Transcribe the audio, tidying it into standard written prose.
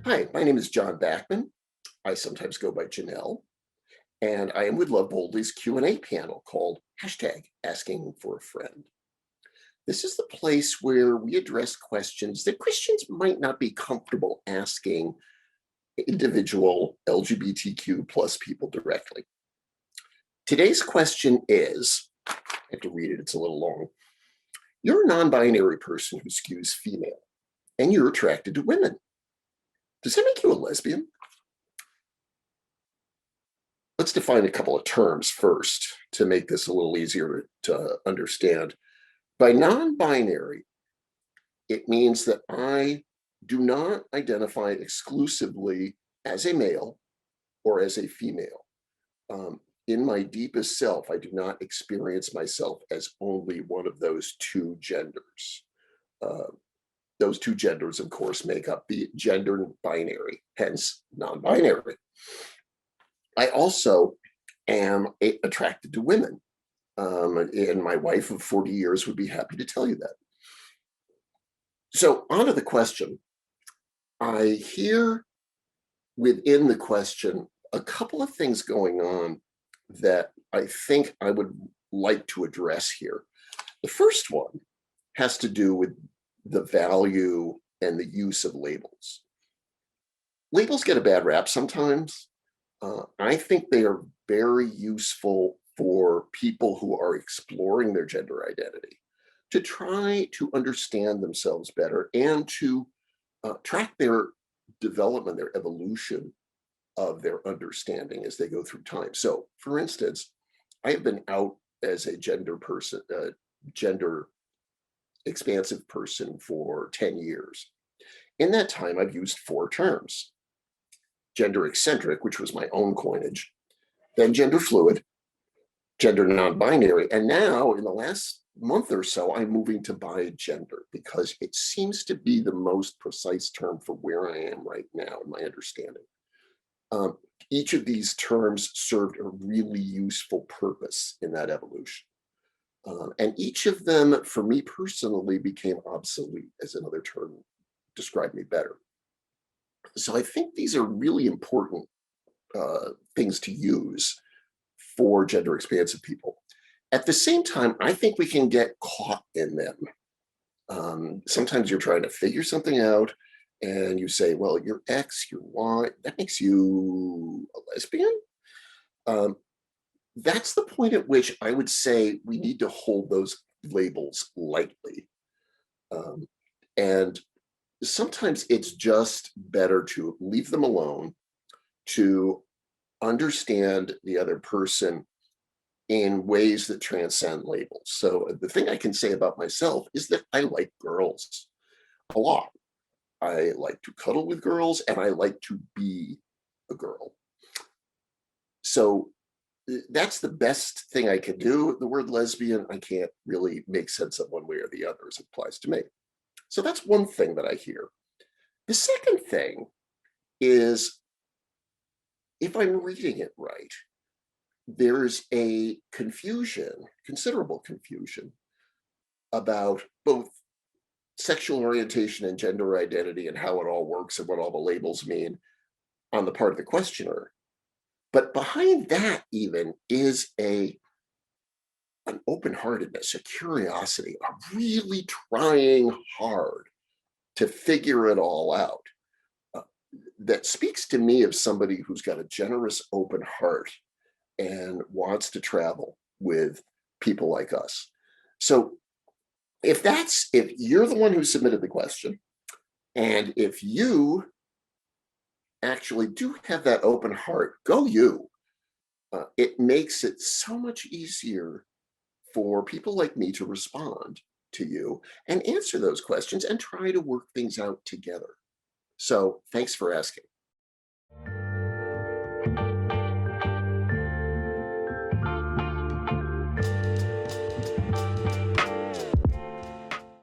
Hi, my name is John Backman. I sometimes go by Janelle, and I am with Love Boldly's Q&A panel called #Asking for a Friend. This is the place where we address questions that Christians might not be comfortable asking individual LGBTQ plus people directly. Today's question is, I have to read it, it's a little long. You're a non-binary person who skews female, and you're attracted to women. Does that make you a lesbian? Let's define a couple of terms first to make this a little easier to understand. By non-binary, it means that I do not identify exclusively as a male or as a female. In my deepest self, I do not experience myself as only one of those two genders. Those two genders, of course, make up the gender binary, hence non-binary. I also am attracted to women, and my wife of 40 years would be happy to tell you that. So on to the question. I hear within the question a couple of things going on that I think I would like to address here. The first one has to do with the value and the use of labels. Labels get a bad rap sometimes. I think they are very useful for people who are exploring their gender identity to try to understand themselves better and to track their development, their evolution of their understanding as they go through time. So, for instance, I have been out as a gender expansive person for 10 years. In that time, I've used four terms: gender eccentric, which was my own coinage, then gender fluid, gender non-binary, and now in the last month or so, I'm moving to bi-gender because it seems to be the most precise term for where I am right now in my understanding. Each of these terms served a really useful purpose in that evolution. And each of them, for me personally, became obsolete as another term described me better. So I think these are really important things to use for gender expansive people. At the same time, I think we can get caught in them. Sometimes you're trying to figure something out and you say, well, you're X, you're Y, that makes you a lesbian. That's the point at which I would say we need to hold those labels lightly. And sometimes it's just better to leave them alone, to understand the other person in ways that transcend labels. So the thing I can say about myself is that I like girls a lot. I like to cuddle with girls and I like to be a girl. So that's the best thing I can do. The word lesbian, I can't really make sense of one way or the other as it applies to me. So that's one thing that I hear. The second thing is, if I'm reading it right, there's a confusion, considerable confusion, about both sexual orientation and gender identity and how it all works and what all the labels mean on the part of the questioner. But behind that even is an open-heartedness, a curiosity, a really trying hard to figure it all out. That speaks to me of somebody who's got a generous, open heart and wants to travel with people like us. So if you're the one who submitted the question, and if you actually do have that open heart, go you. It makes it so much easier for people like me to respond to you and answer those questions and try to work things out together. So thanks for asking.